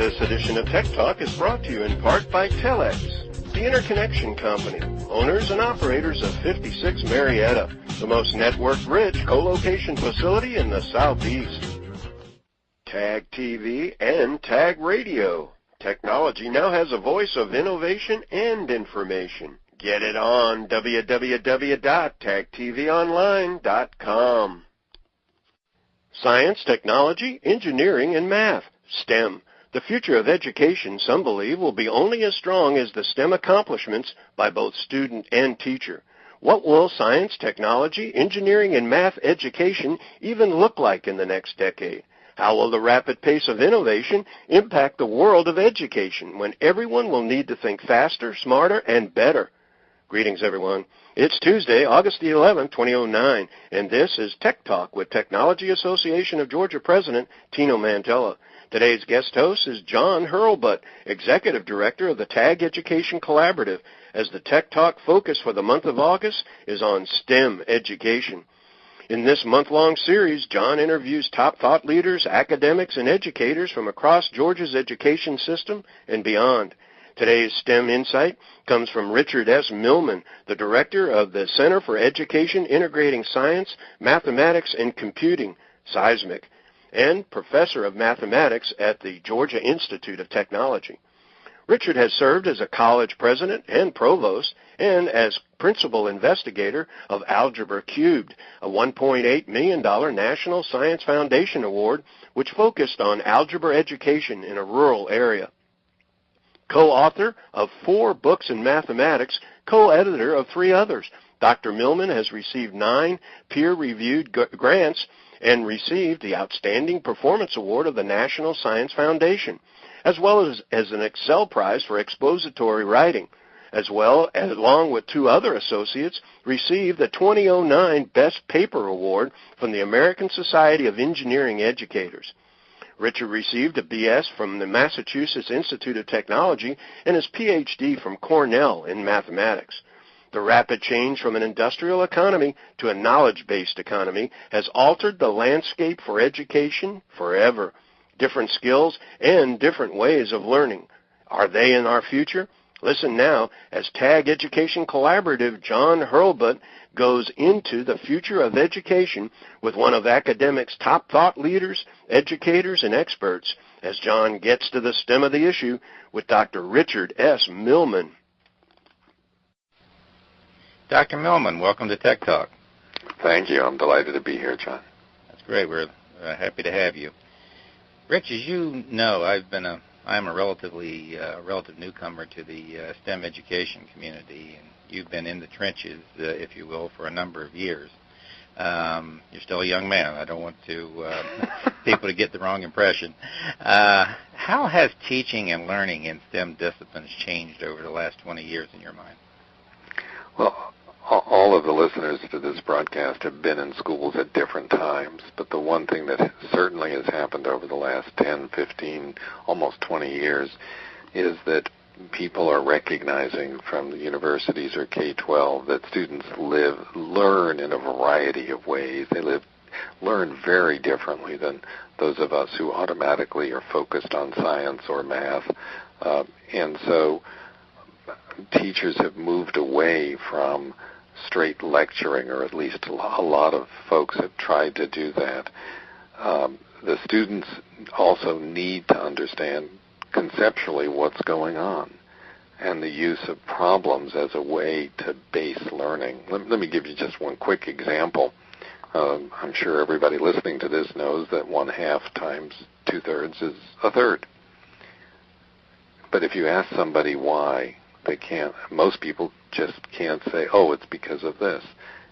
This edition of Tech Talk is brought to you in part by Telex, the interconnection company, owners and operators of 56 Marietta, the most network-rich co-location facility in the Southeast. TAG TV and TAG Radio. Technology now has a voice of innovation and information. Get it on www.tagtvonline.com. Science, technology, engineering, and math, STEM. The future of education, some believe, will be only as strong as the STEM accomplishments by both student and teacher. What will science, technology, engineering, and math education even look like in the next decade? How will the rapid pace of innovation impact the world of education when everyone will need to think faster, smarter, and better? Greetings, everyone. It's Tuesday, August the 11th, 2009, and this is Tech Talk with Technology Association of Georgia President Tino Mantella. Today's guest host is John Hurlbut, Executive Director of the TAG Education Collaborative, as the Tech Talk focus for the month of August is on STEM education. In this month-long series, John interviews top thought leaders, academics, and educators from across Georgia's education system and beyond. Today's STEM insight comes from Richard S. Millman, the Director of the Center for Education Integrating Science, Mathematics, and Computing, SEISMIC, and Professor of Mathematics at the Georgia Institute of Technology. Richard has served as a college president and provost and as principal investigator of Algebra Cubed, a $1.8 million National Science Foundation Award which focused on algebra education in a rural area. Co-author of 4 books in mathematics, co-editor of 3 others, Dr. Millman has received 9 peer-reviewed grants and received the Outstanding Performance Award of the National Science Foundation, as well as an Excel Prize for expository writing, along with 2 other associates, received the 2009 Best Paper Award from the American Society of Engineering Educators. Richard received a B.S. from the Massachusetts Institute of Technology and his Ph.D. from Cornell in mathematics. The rapid change from an industrial economy to a knowledge-based economy has altered the landscape for education forever. Different skills and different ways of learning. Are they in our future? Listen now as TAG Education Collaborative John Hurlbut goes into the future of education with one of academics' top thought leaders, educators, and experts as John gets to the stem of the issue with Dr. Richard S. Millman. Dr. Millman, welcome to Tech Talk. Thank you. I'm delighted to be here, John. That's great. We're happy to have you. Rich, as you know, I'm a relative newcomer to the STEM education community, and you've been in the trenches, if you will, for a number of years. You're still a young man. I don't want people to get the wrong impression. How has teaching and learning in STEM disciplines changed over the last 20 years in your mind? Well, all of the listeners to this broadcast have been in schools at different times, but the one thing that certainly has happened over the last 10, 15, almost 20 years is that people are recognizing from the universities or K-12 that students learn in a variety of ways. They learn very differently than those of us who automatically are focused on science or math. And so teachers have moved away from straight lecturing, or at least a lot of folks have tried to do that. The students also need to understand conceptually what's going on and the use of problems as a way to base learning. Let me give you just one quick example. I'm sure everybody listening to this knows that 1/2 times 2/3 is 1/3. But if you ask somebody why, most people just can't say, oh, it's because of this.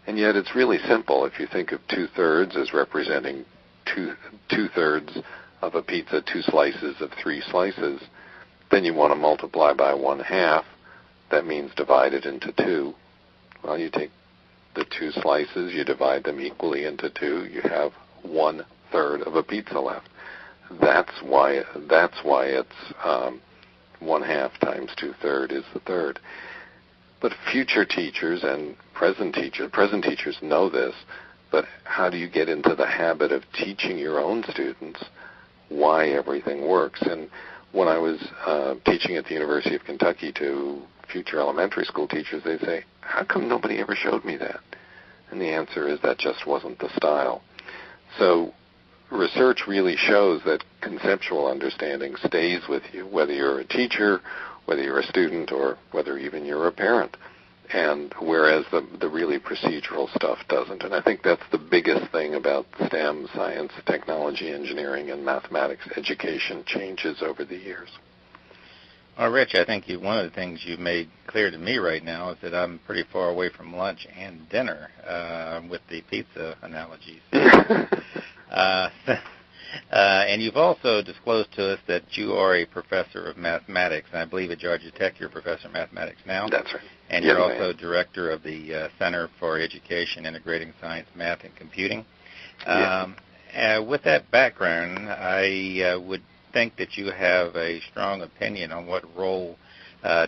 And yet it's really simple. If you think of 2/3 as representing 2/3 of a pizza, 2 slices of 3 slices, then you want to multiply by 1/2. That means divide it into 2. Well, you take the 2 slices, you divide them equally into 2, you have 1/3 of a pizza left. That's why it's 1/2 times 2/3 is 1/3. But future teachers and present teachers know this, but how do you get into the habit of teaching your own students why everything works? And when I was teaching at the University of Kentucky to future elementary school teachers, they'd say, how come nobody ever showed me that? And the answer is that just wasn't the style. So research really shows that conceptual understanding stays with you, whether you're a teacher, whether you're a student, or whether even you're a parent. And whereas the really procedural stuff doesn't. And I think that's the biggest thing about STEM, science, technology, engineering, and mathematics education changes over the years. Well, Rich, I think one of the things you've made clear to me right now is that I'm pretty far away from lunch and dinner with the pizza analogies. And you've also disclosed to us that you are a professor of mathematics, and I believe at Georgia Tech you're a professor of mathematics now. That's right. And you're also director of the Center for Education, Integrating Science, Math, and Computing. With that background, I would think that you have a strong opinion on what role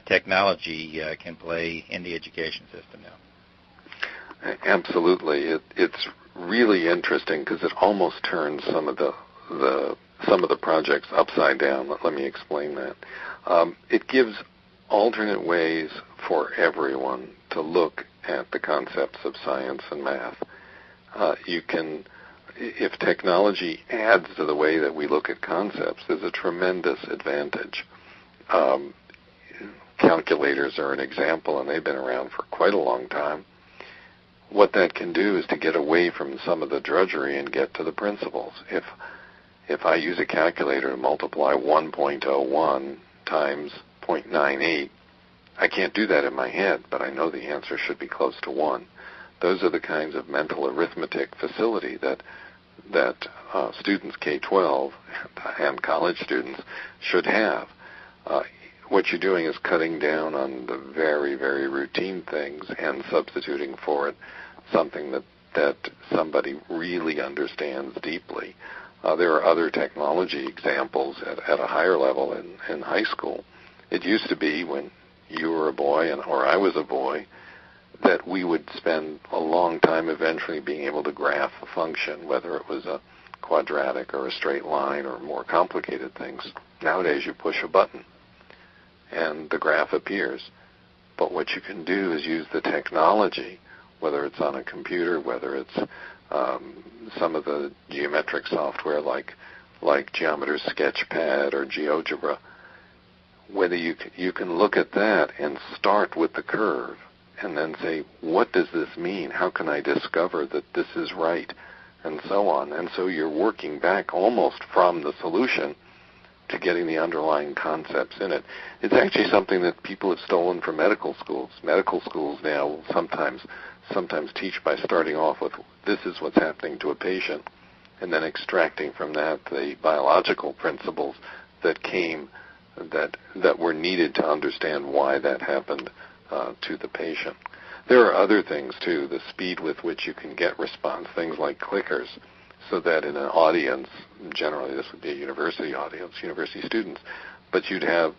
technology can play in the education system now. Absolutely. It's really interesting because it almost turns some of the projects upside down. Let me explain that. It gives alternate ways for everyone to look at the concepts of science and math. If technology adds to the way that we look at concepts, there's a tremendous advantage. Calculators are an example, and they've been around for quite a long time. What that can do is to get away from some of the drudgery and get to the principles. If I use a calculator to multiply 1.01 times 0.98, I can't do that in my head, but I know the answer should be close to 1. Those are the kinds of mental arithmetic facility that students K-12 and college students should have. What you're doing is cutting down on the very, very routine things and substituting for it something that somebody really understands deeply. There are other technology examples at a higher level in high school. It used to be when you were a boy or I was a boy that we would spend a long time eventually being able to graph a function, whether it was a quadratic or a straight line or more complicated things. Nowadays you push a button and the graph appears. But what you can do is use the technology, whether it's on a computer, whether it's some of the geometric software like Geometer's Sketchpad or GeoGebra, whether you can look at that and start with the curve and then say, what does this mean? How can I discover that this is right? And so on. And so you're working back almost from the solution to getting the underlying concepts in it. It's actually something that people have stolen from medical schools. Medical schools now sometimes teach by starting off with, this is what's happening to a patient, and then extracting from that the biological principles that were needed to understand why that happened to the patient. There are other things, too, the speed with which you can get response, things like clickers, so that in an audience, generally this would be a university audience, university students, but you'd have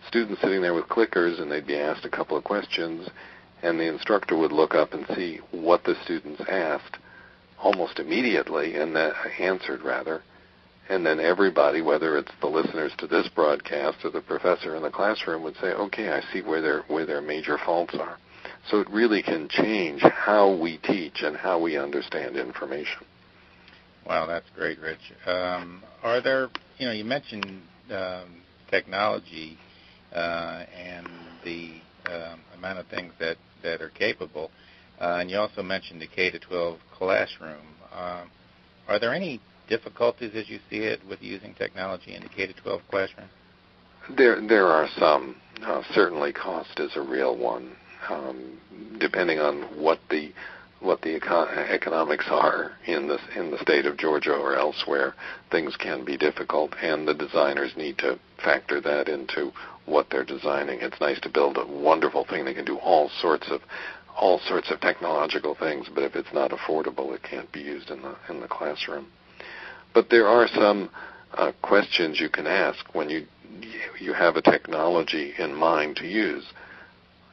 students sitting there with clickers and they'd be asked a couple of questions, and the instructor would look up and see what the students asked almost immediately, and that answered rather, and then everybody, whether it's the listeners to this broadcast or the professor in the classroom, would say, okay, I see where their major faults are. So it really can change how we teach and how we understand information. Wow, that's great, Rich. Are there, you mentioned technology and the amount of things that are capable, and you also mentioned the K-12 classroom. Are there any difficulties as you see it with using technology in the K-12 classroom? There are some. Certainly cost is a real one. Depending on what the economics are in the state of Georgia or elsewhere, things can be difficult, and the designers need to factor that into what they're designing. It's nice to build a wonderful thing that can do all sorts of technological things, but if it's not affordable, it can't be used in the classroom. But there are some questions you can ask when you have a technology in mind to use.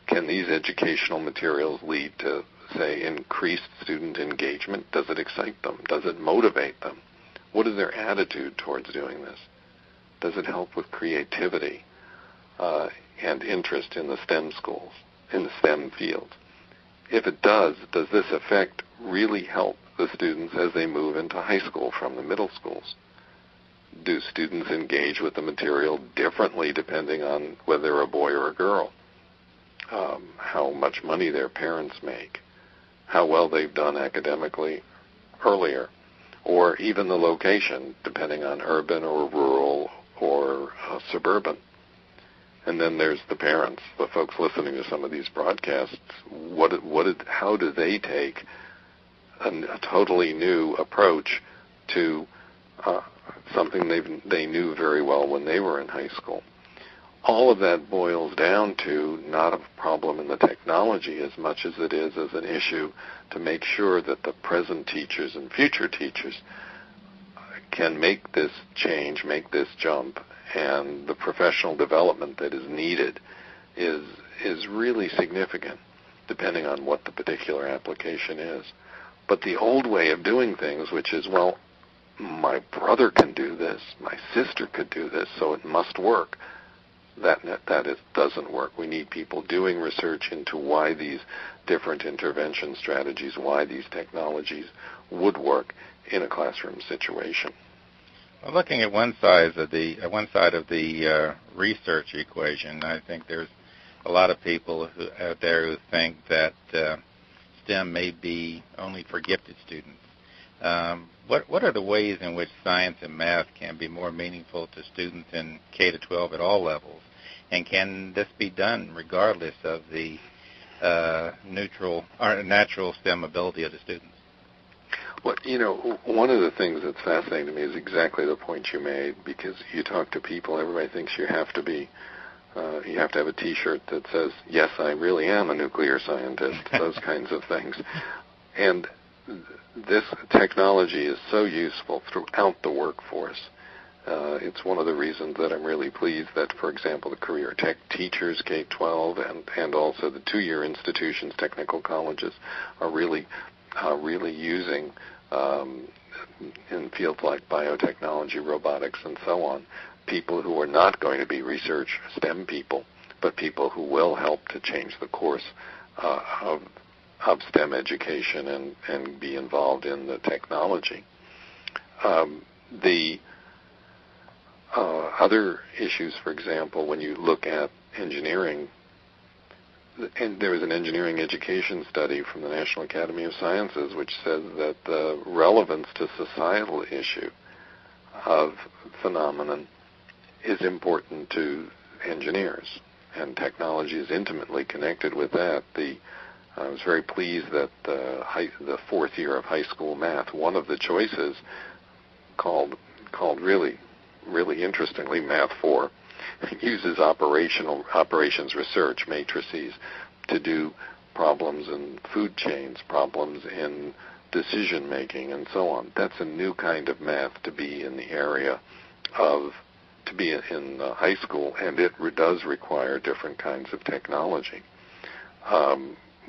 Can these educational materials lead to, say, increased student engagement? Does it excite them? Does it motivate them? What is their attitude towards doing this? Does it help with creativity and interest in the STEM schools, in the STEM field? If it does this effect really help the students as they move into high school from the middle schools? Do students engage with the material differently depending on whether they're a boy or a girl? How much money their parents make? How well they've done academically earlier? Or even the location, depending on urban or rural or suburban. And then there's the parents, the folks listening to some of these broadcasts. How do they take a totally new approach to something they knew very well when they were in high school? All of that boils down to not a problem in the technology as much as it is as an issue to make sure that the present teachers and future teachers can make this change, make this jump, and the professional development that is needed is really significant, depending on what the particular application is. But the old way of doing things, which is, well, my brother can do this, my sister could do this, so it must work, that doesn't work. We need people doing research into why these different intervention strategies, why these technologies would work in a classroom situation. Well, looking at one side of the research equation, I think there's a lot of people out there who think that STEM may be only for gifted students. What are the ways in which science and math can be more meaningful to students in K-12 at all levels? And can this be done regardless of the neutral or natural STEM ability of the students? Well, one of the things that's fascinating to me is exactly the point you made, because you talk to people, everybody thinks you have to have a T-shirt that says, yes, I really am a nuclear scientist, those kinds of things. And this technology is so useful throughout the workforce. It's one of the reasons that I'm really pleased that, for example, the career tech teachers, K-12, and also the two-year institutions, technical colleges, are really using in fields like biotechnology, robotics, and so on, people who are not going to be research STEM people, but people who will help to change the course of STEM education and be involved in the technology. The other issues, for example, when you look at engineering, and there was an engineering education study from the National Academy of Sciences which says that the relevance to societal issue of phenomenon is important to engineers, and technology is intimately connected with that. I was very pleased that the fourth year of high school math, one of the choices called really interestingly Math 4, uses operations research matrices to do problems in food chains, problems in decision making, and so on. That's a new kind of math to be in the area to be in high school, and it does require different kinds of technology.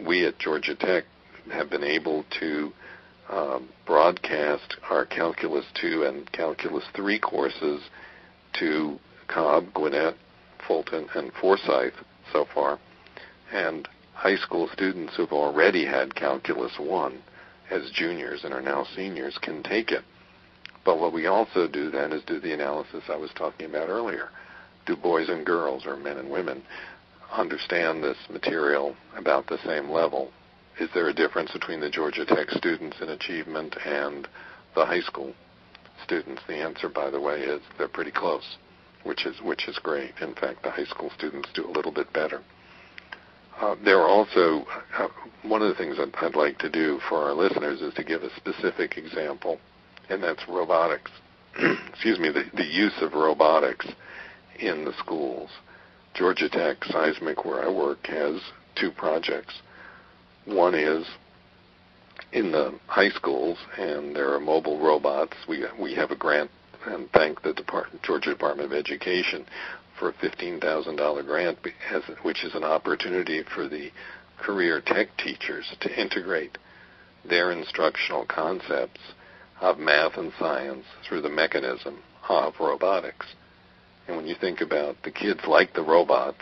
We at Georgia Tech have been able to broadcast our Calculus 2 and Calculus 3 courses to Cobb, Gwinnett, Fulton, and Forsyth so far, and high school students who've already had Calculus 1 as juniors and are now seniors can take it. But what we also do then is do the analysis I was talking about earlier. Do boys and girls, or men and women, understand this material about the same level? Is there a difference between the Georgia Tech students in achievement and the high school students? The answer, by the way, is they're pretty close, which is great. In fact, the high school students do a little bit better. There are also, one of the things I'd like to do for our listeners is to give a specific example, and that's robotics. Excuse me, the use of robotics in the schools. Georgia Tech Seismic, where I work, has two projects. One is in the high schools, and there are mobile robots. We have a grant, and thank the Georgia Department of Education for a $15,000 grant, which is an opportunity for the career tech teachers to integrate their instructional concepts of math and science through the mechanism of robotics. And when you think about the kids like the robots,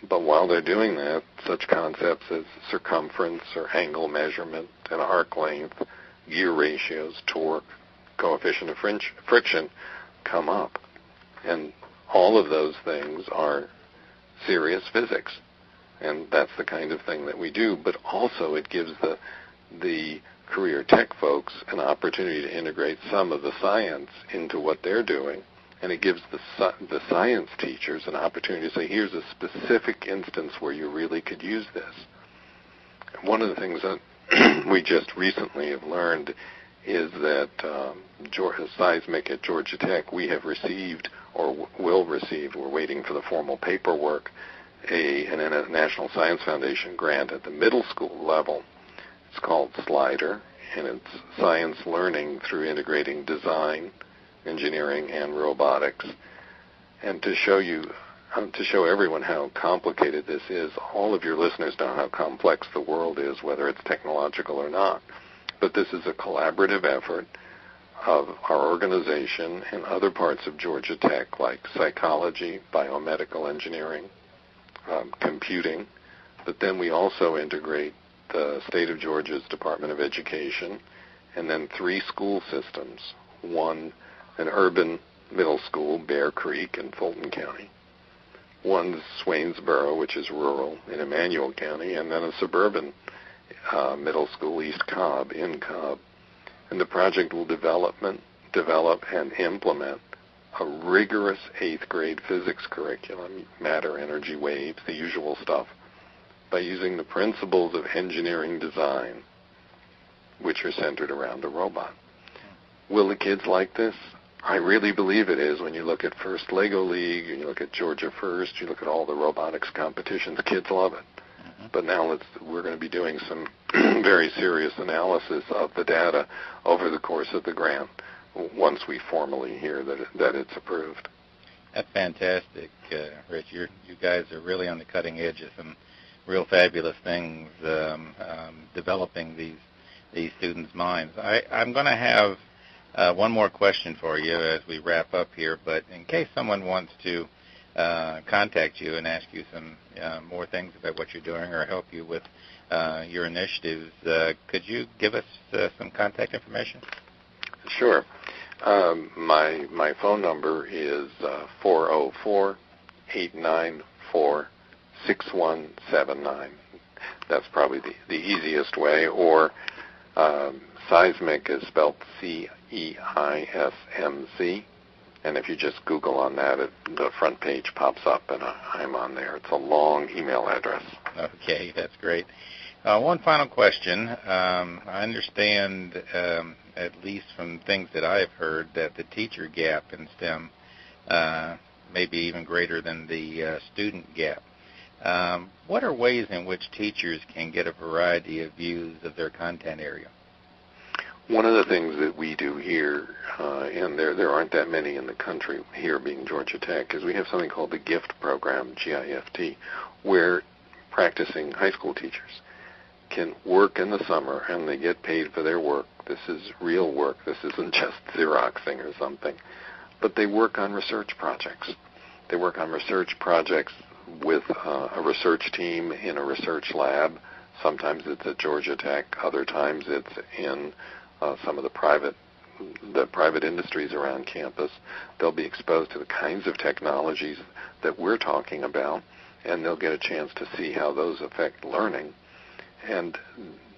but while they're doing that, such concepts as circumference or angle measurement and arc length, gear ratios, torque, coefficient of friction come up. And all of those things are serious physics. And that's the kind of thing that we do. But also it gives the career tech folks an opportunity to integrate some of the science into what they're doing. And it gives the science teachers an opportunity to say, here's a specific instance where you really could use this. One of the things that we just recently have learned is that seismic at Georgia Tech, we have received or will receive, we're waiting for the formal paperwork, a National Science Foundation grant at the middle school level. It's called SLIDER, and it's science learning through integrating design, engineering, and robotics. And to show everyone how complicated this is, all of your listeners know how complex the world is, whether it's technological or not. But this is a collaborative effort of our organization and other parts of Georgia Tech, like psychology, biomedical engineering, computing. But then we also integrate the state of Georgia's Department of Education, and then 3 school systems. One, an urban middle school, Bear Creek in Fulton County. One's Swainsboro, which is rural in Emmanuel County, and then a suburban middle school, East Cobb, in Cobb. And the project will develop and implement a rigorous 8th grade physics curriculum, matter, energy, waves, the usual stuff, by using the principles of engineering design, which are centered around a robot. Will the kids like this? I really believe it is. When you look at First Lego League, and you look at Georgia First, you look at all the robotics competitions, kids love it. But now we're going to be doing some very serious analysis of the data over the course of the grant once we formally hear that it's approved. That's fantastic, Rich. You guys are really on the cutting edge of some real fabulous things, developing these students' minds. I'm going to have one more question for you as we wrap up here, but in case someone wants to contact you and ask you some more things about what you're doing or help you with your initiatives, could you give us some contact information? Sure. My phone number is 404-894-6179. That's probably the easiest way. Or Seismic is spelled CEISMC. And if you just Google on that, the front page pops up, and I'm on there. It's a long email address. Okay, that's great. One final question. I understand, at least from things that I've heard, that the teacher gap in STEM may be even greater than the student gap. What are ways in which teachers can get a variety of views of their content area? One of the things that we do here, and there aren't that many in the country, here being Georgia Tech, is we have something called the GIFT program, GIFT, where practicing high school teachers can work in the summer and they get paid for their work. This is real work. This isn't just Xeroxing or something. But they work on research projects. They work on research projects with a research team in a research lab. Sometimes it's at Georgia Tech. Other times it's in some of the private industries around campus. They'll be exposed to the kinds of technologies that we're talking about, and they'll get a chance to see how those affect learning. And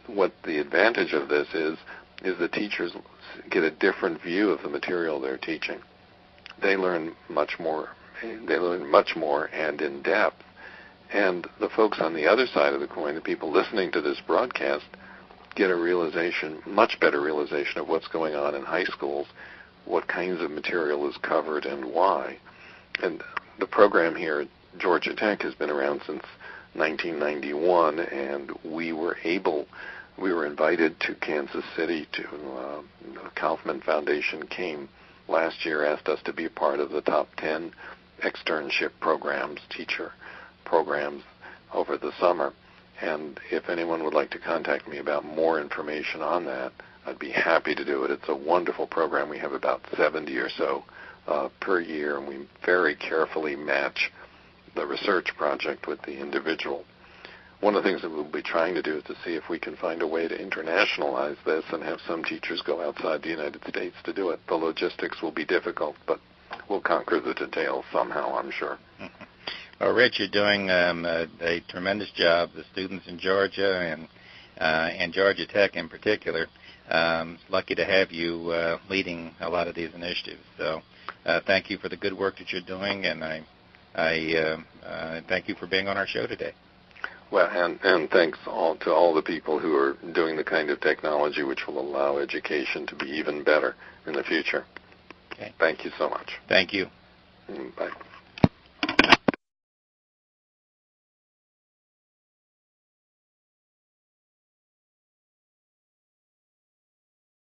what the advantage of this is the teachers get a different view of the material they're teaching. They learn much more and in depth. And the folks on the other side of the coin, the people listening to this broadcast, get a much better realization of what's going on in high schools, what kinds of material is covered and why. And the program here at Georgia Tech has been around since 1991, and we were invited to Kansas City the Kaufman Foundation came last year, asked us to be part of the top 10 externship programs, teacher programs over the summer. And if anyone would like to contact me about more information on that, I'd be happy to do it. It's a wonderful program. We have about 70 or so per year, and we very carefully match the research project with the individual. One of the things that we'll be trying to do is to see if we can find a way to internationalize this and have some teachers go outside the United States to do it. The logistics will be difficult, but we'll conquer the details somehow, I'm sure. Well, Rich, you're doing a tremendous job. The students in Georgia and Georgia Tech in particular, lucky to have you leading a lot of these initiatives. So thank you for the good work that you're doing, and I thank you for being on our show today. Well, and thanks to all the people who are doing the kind of technology which will allow education to be even better in the future. Okay. Thank you so much. Thank you. Bye.